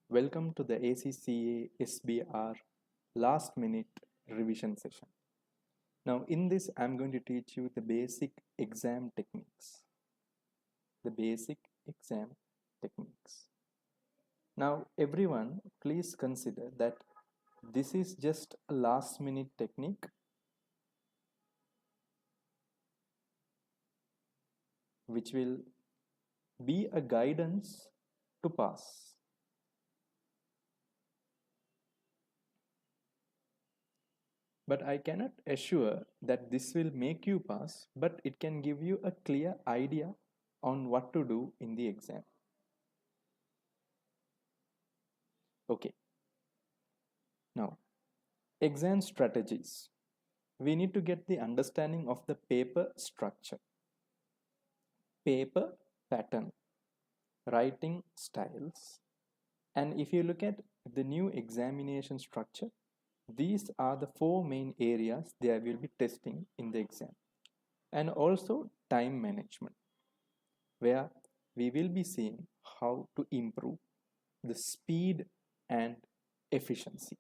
Welcome to the ACCA SBR last minute revision session. Now in this I'm going to teach you the basic exam techniques. The basic exam techniques. Now everyone please consider that this is just a last minute technique which will be a guidance to pass. But I cannot assure that this will make you pass, but it can give you a clear idea on what to do in the exam. Okay. Now, exam strategies. We need to get the understanding of the paper structure, paper pattern, writing styles, and if you look at the new examination structure, these are the four main areas they will be testing in the exam. And also time management, where we will be seeing how to improve the speed and efficiency.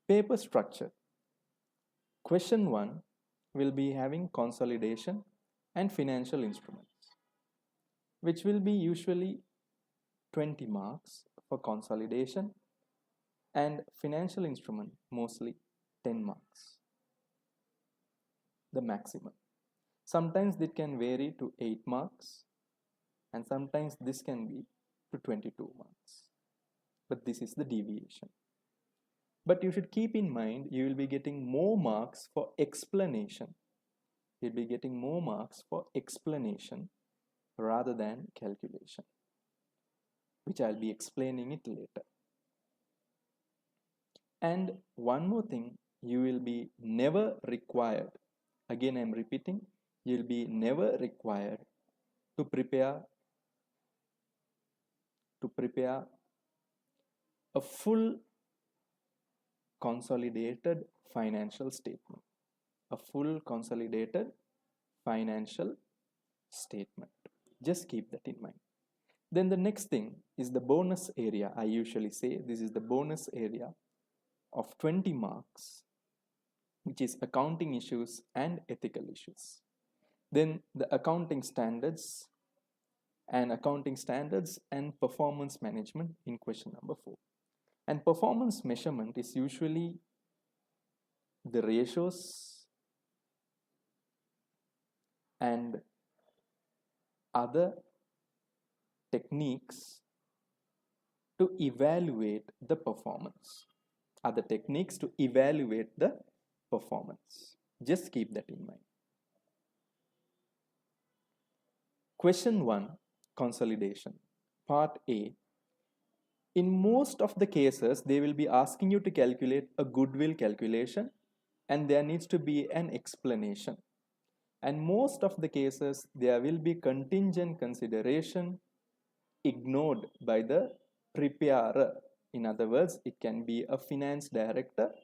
Paper structure. Question 1 will be having consolidation and financial instruments, which will be usually 20 marks for consolidation, and financial instrument mostly 10 marks, the maximum. Sometimes it can vary to 8 marks and sometimes this can be to 22 marks, but this is the deviation. But you should keep in mind you will be getting more marks for explanation. You'll be getting more marks for explanation rather than calculation, which I'll be explaining it later. And one more thing, you will be never required, again I'm repeating, you'll be never required to prepare a full consolidated financial statement. A full consolidated financial statement. Just keep that in mind. Then the next thing is the bonus area. I usually say this is the bonus area of 20 marks, which is accounting issues and ethical issues. Then the accounting standards and performance management in question number 4. And performance measurement is usually the ratios and other techniques to evaluate the performance. Other techniques to evaluate the performance. Just keep that in mind. Question 1, consolidation. Part A. In most of the cases, they will be asking you to calculate a goodwill calculation and there needs to be an explanation. And most of the cases, there will be contingent consideration ignored by the preparer. In other words, it can be a finance director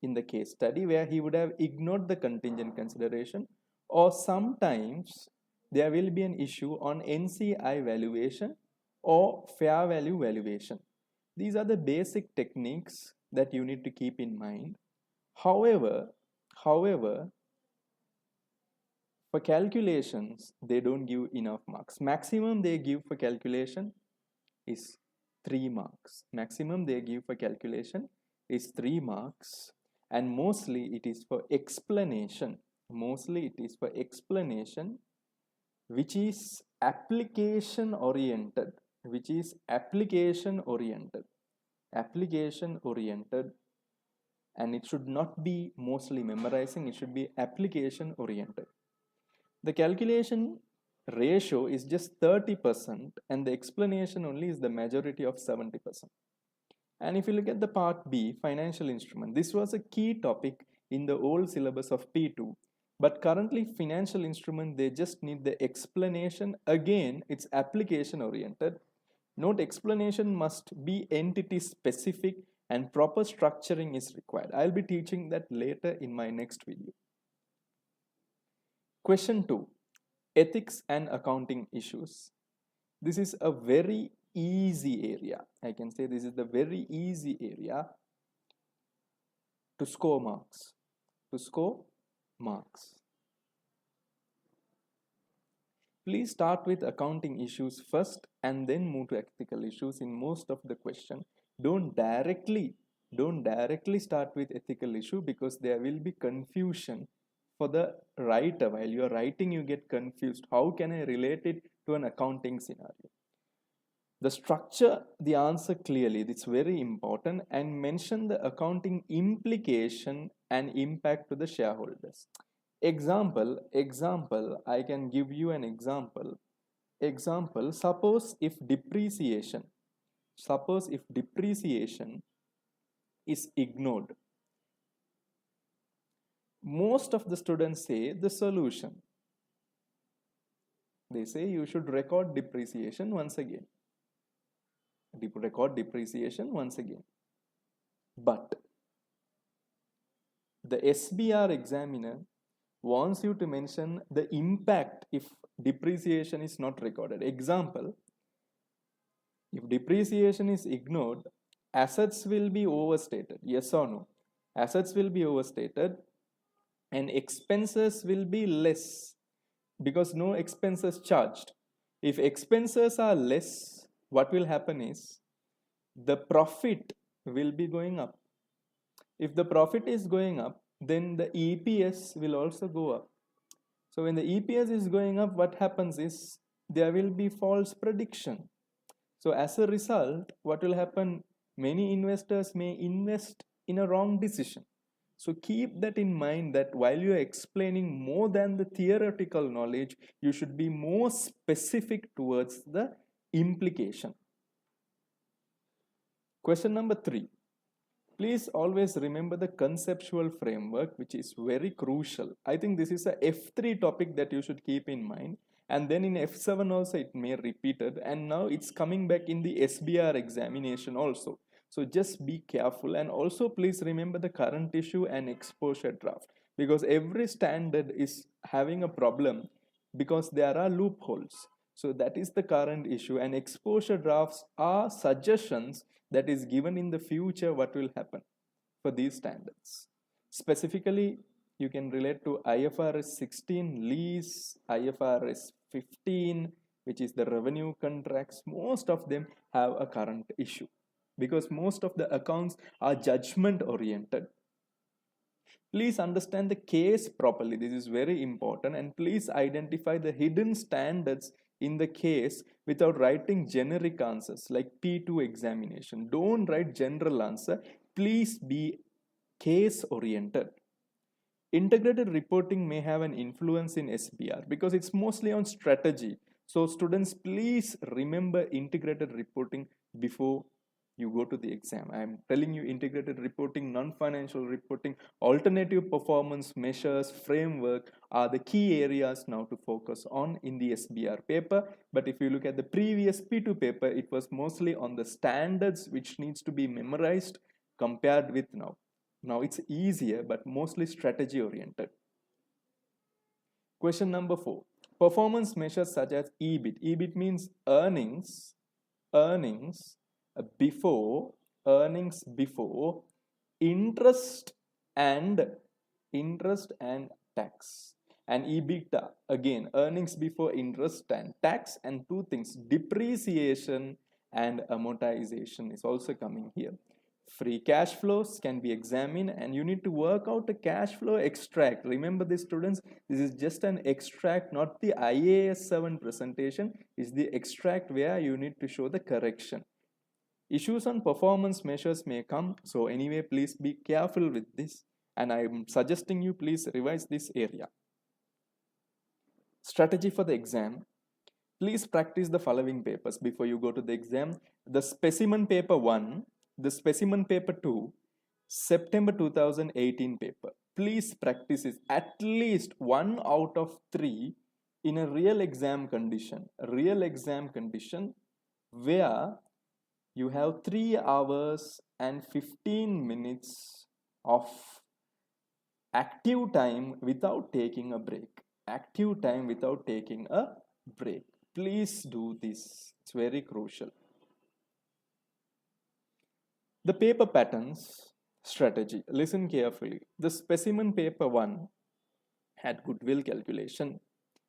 in the case study where he would have ignored the contingent consideration, or sometimes there will be an issue on NCI valuation or fair value valuation. These are the basic techniques that you need to keep in mind. However, for calculations, they don't give enough marks. Maximum they give for calculation is 3 marks. Maximum they give for calculation is 3 marks, and mostly it is for explanation. Mostly it is for explanation, which is application oriented. Application oriented, and it should not be mostly memorizing, it should be application oriented. The calculation ratio is just 30% and the explanation only is the majority of 70%. And if you look at the part B, financial instrument, this was a key topic in the old syllabus of P2, but currently financial instrument, they just need the explanation. Again, it's application oriented. Note, explanation must be entity specific and proper structuring is required. I'll be teaching that later in my next video. Question 2, ethics and accounting issues. This is a very easy area. I can say this is the very easy area to score marks. To score marks. Please start with accounting issues first and then move to ethical issues in most of the question. Don't directly start with ethical issue, because there will be confusion for the writer. While you are writing, you get confused. How can I relate it to an accounting scenario? The structure the answer clearly, it's very important, and mention the accounting implication and impact to the shareholders. Example, I can give you an example. Suppose if depreciation is ignored, most of the students say the solution. They say you should record depreciation once again. But the SBR examiner wants you to mention the impact if depreciation is not recorded. Example, if depreciation is ignored, assets will be overstated. Yes or no? Assets will be overstated and expenses will be less because no expenses charged. If expenses are less, what will happen is the profit will be going up. If the profit is going up, then the EPS will also go up. So when the EPS is going up, what happens is there will be false prediction. So as a result, what will happen? Many investors may invest in a wrong decision. So keep that in mind, that while you are explaining more than the theoretical knowledge, you should be more specific towards the implication. Question number 3. Please always remember the conceptual framework, which is very crucial. I think this is a F3 topic that you should keep in mind. And then in F7 also it may repeated. And now it's coming back in the SBR examination also. So just be careful, and also please remember the current issue and exposure draft, because every standard is having a problem because there are loopholes. So that is the current issue, and exposure drafts are suggestions that is given in the future what will happen for these standards. Specifically, you can relate to IFRS 16 lease, IFRS 15, which is the revenue contracts. Most of them have a current issue, because most of the accounts are judgment oriented. Please understand the case properly. This is very important, and please identify the hidden standards in the case without writing generic answers like P2 examination. Don't write general answer. Please be case oriented. Integrated reporting may have an influence in SBR because it's mostly on strategy. So students, please remember integrated reporting before you go to the exam. I'm telling you, integrated reporting, non-financial reporting, alternative performance measures, framework are the key areas now to focus on in the SBR paper. But if you look at the previous P2 paper, it was mostly on the standards which needs to be memorized compared with now. Now it's easier, but mostly strategy oriented. Question number 4. Performance measures such as EBIT. EBIT means earnings before interest and tax. And EBITDA, again, earnings before interest and tax, and two things, depreciation and amortization is also coming here. Free cash flows can be examined, and you need to work out a cash flow extract. Remember this, students, this is just an extract, not the IAS 7 presentation. It's the extract where you need to show the correction. Issues on performance measures may come, so anyway, please be careful with this, and I'm suggesting you please revise this area. Strategy for the exam. Please practice the following papers before you go to the exam. The specimen paper 1, the specimen paper 2, September 2018 paper. Please practice it at least 1 out of 3 in a real exam condition. A real exam condition where you have 3 hours and 15 minutes of active time without taking a break. Active time without taking a break. Please do this. It's very crucial. The paper patterns strategy. Listen carefully. The specimen paper 1 had goodwill calculation.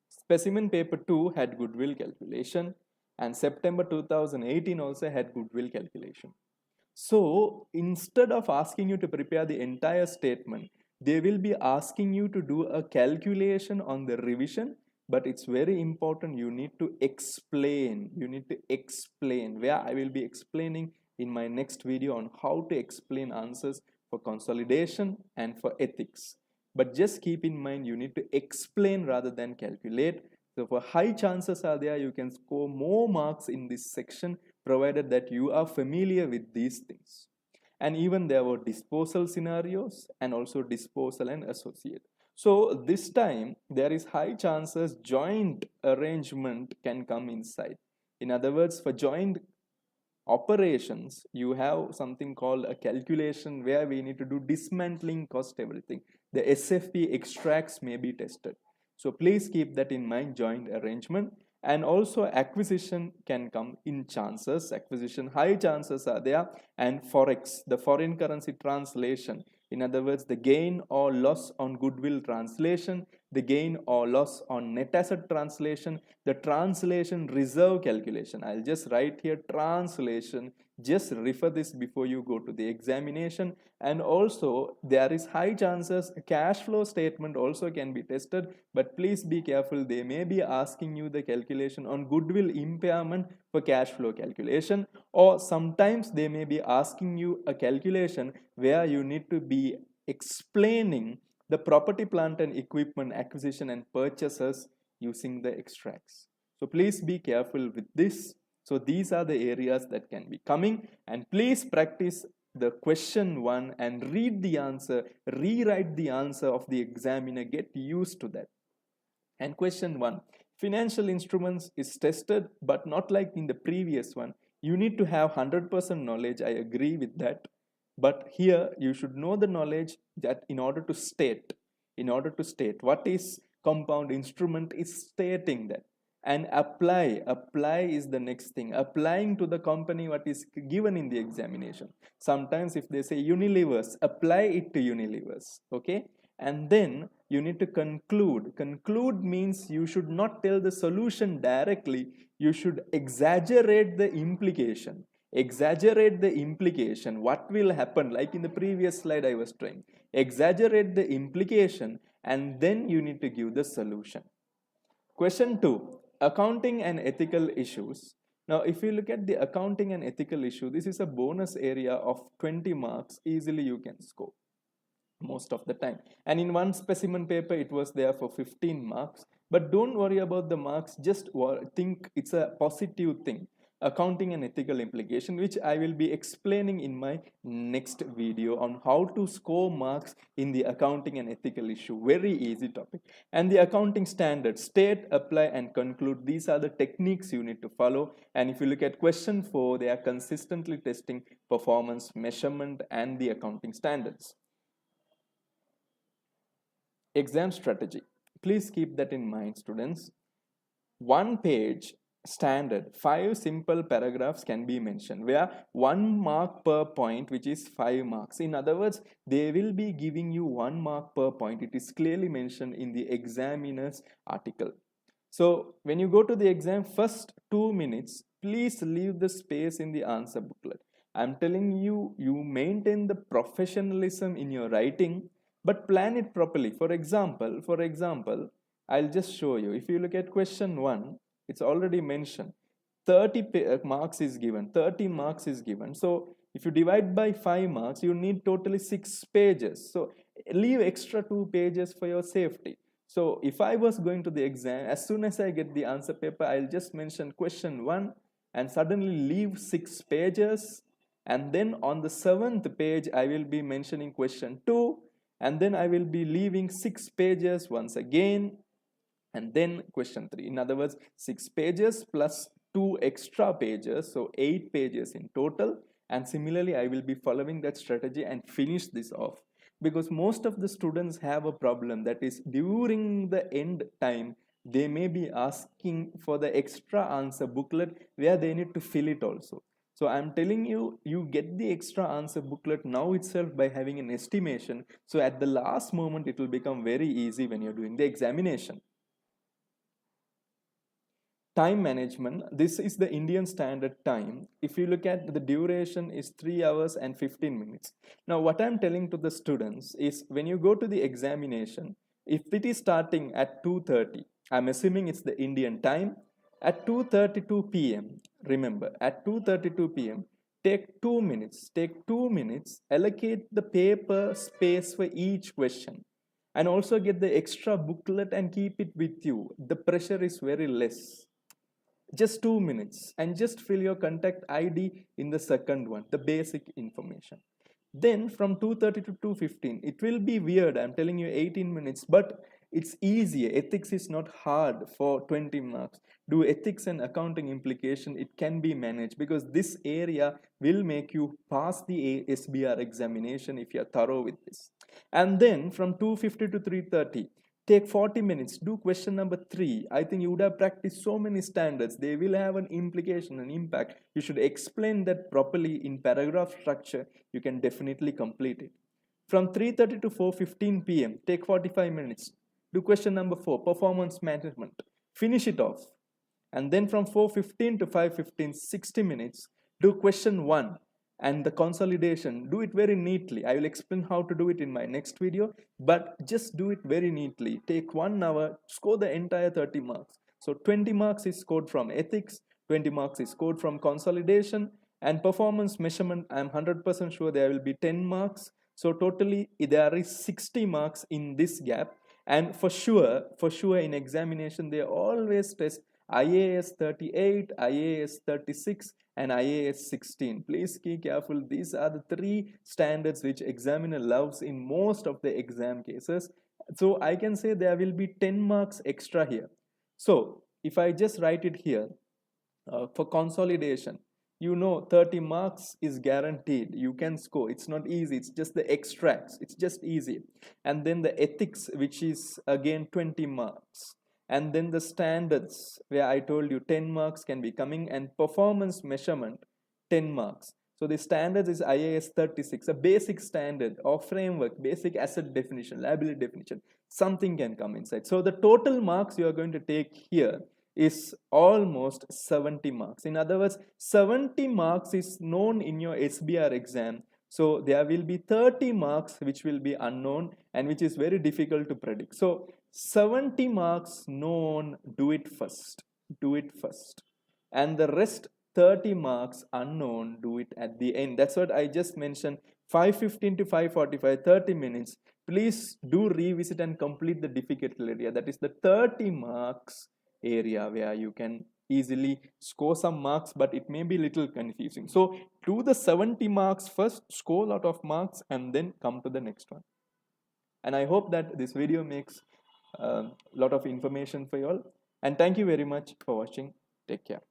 Specimen paper 2 had goodwill calculation. And September 2018 also had goodwill calculation. So instead of asking you to prepare the entire statement, they will be asking you to do a calculation on the revision, but it's very important you need to explain. You need to explain, where I will be explaining in my next video on how to explain answers for consolidation and for ethics. But just keep in mind you need to explain rather than calculate. So for high chances are there you can score more marks in this section provided that you are familiar with these things. And even there were disposal scenarios and also disposal and associate. So this time there is high chances joint arrangement can come inside. In other words, for joint operations, you have something called a calculation where we need to do dismantling cost everything. The SFP extracts may be tested. So please keep that in mind, joint arrangement. And also acquisition can come in chances. Acquisition, high chances are there. And forex, the foreign currency translation. In other words, the gain or loss on goodwill translation, the gain or loss on net asset translation, the translation reserve calculation. I'll just write here translation. Just refer this before you go to the examination. And also there is high chances a cash flow statement also can be tested, but please be careful, they may be asking you the calculation on goodwill impairment for cash flow calculation, or sometimes they may be asking you a calculation where you need to be explaining the property, plant and equipment acquisition and purchases using the extracts. So please be careful with this. So these are the areas that can be coming, and please practice the question 1 and read the answer, rewrite the answer of the examiner, get used to that. And question 1, financial instruments is tested, but not like in the previous one. You need to have 100% knowledge, I agree with that. But here you should know the knowledge that in order to state what is compound instrument is stating that. And apply is the next thing, applying to the company what is given in the examination. Sometimes if they say Unilevers, apply it to Unilevers, okay? And then you need to conclude means you should not tell the solution directly, you should exaggerate the implication. What will happen, like in the previous slide I was trying, exaggerate the implication, and then you need to give the solution. Question 2, accounting and ethical issues. Now if you look at the accounting and ethical issue, this is a bonus area of 20 marks, easily you can score most of the time. And in one specimen paper it was there for 15 marks, but don't worry about the marks, just think it's a positive thing. Accounting and ethical implication, which I will be explaining in my next video on how to score marks in the accounting and ethical issue. Very easy topic. And the accounting standards, state, apply and conclude. These are the techniques you need to follow. And if you look at question 4, they are consistently testing performance measurement and the accounting standards. Exam strategy. Please keep that in mind, students. 1 page standard, 5 simple paragraphs can be mentioned, where 1 mark per point, which is 5 marks. In other words, they will be giving you 1 mark per point. It is clearly mentioned in the examiner's article. So when you go to the exam, first 2 minutes, please leave the space in the answer booklet. I'm telling you, you maintain the professionalism in your writing, but plan it properly. For example, I'll just show you. If you look at question 1, it's already mentioned 30 marks is given, 30 marks is given. So if you divide by 5 marks, you need totally 6 pages. So leave extra 2 pages for your safety. So if I was going to the exam, as soon as I get the answer paper, I'll just mention question 1 and suddenly leave 6 pages. And then on the 7th page, I will be mentioning question 2. And then I will be leaving 6 pages once again. And then question 3. In other words, 6 pages plus 2 extra pages, so 8 pages in total. And similarly, I will be following that strategy and finish this off. Because most of the students have a problem, that is during the end time, They may be asking for the extra answer booklet where they need to fill it also. So I'm telling you, you get the extra answer booklet now itself by having an estimation. So at the last moment, it will become very easy when you're doing the examination. Time management, this is the Indian standard time. If you look at the duration is 3 hours and 15 minutes. Now what I'm telling to the students is when you go to the examination, if it is starting at 2:30, I'm assuming it's the Indian time, at 2:32 p.m. Remember, at 2:32 p.m. Take 2 minutes, allocate the paper space for each question, and also get the extra booklet and keep it with you. The pressure is very less. Just 2 minutes, and just fill your contact ID in the second one, the basic information. Then from 2:30 to 2:15, it will be weird, I'm telling you 18 minutes, but it's easier. Ethics is not hard for 20 marks. Do ethics and accounting implication, it can be managed, because this area will make you pass the SBR examination if you're thorough with this. And then from 2:50 to 3:30, take 40 minutes, do question number 3. I think you would have practiced so many standards. They will have an implication, an impact. You should explain that properly in paragraph structure. You can definitely complete it. From 3:30 to 4:15 p.m., take 45 minutes, do question number 4, performance management. Finish it off. And then from 4:15 to 5:15, 60 minutes, do question 1 and the consolidation. Do it very neatly. I will explain how to do it in my next video, but just do it very neatly. Take 1 hour, score the entire 30 marks. So 20 marks is scored from ethics, 20 marks is scored from consolidation, and performance measurement, I'm 100% sure there will be 10 marks. So totally there is 60 marks in this gap. And for sure in examination, they always test IAS 38, IAS 36, and IAS 16. Please be careful. These are the 3 standards which examiner loves in most of the exam cases. So I can say there will be 10 marks extra here. So if I just write it here, for consolidation, you know 30 marks is guaranteed. You can score. It's not easy. It's just the extracts. It's just easy. And then the ethics, which is again 20 marks. And then the standards, where I told you 10 marks can be coming, and performance measurement 10 marks. So the standards is IAS 36, a basic standard or framework, basic asset definition, liability definition, something can come inside. So the total marks you are going to take here is almost 70 marks. In other words, 70 marks is known in your SBR exam. So there will be 30 marks which will be unknown and which is very difficult to predict. So 70 marks known, do it first. And the rest 30 marks unknown, do it at the end. That's what I just mentioned. 5:15 to 5:45, 30 minutes. Please do revisit and complete the difficult area. That is the 30 marks area where you can easily score some marks, but it may be little confusing. So do the 70 marks first, score a lot of marks, and then come to the next one. And I hope that this video makes a lot of information for you all. And thank you very much for watching. Take care.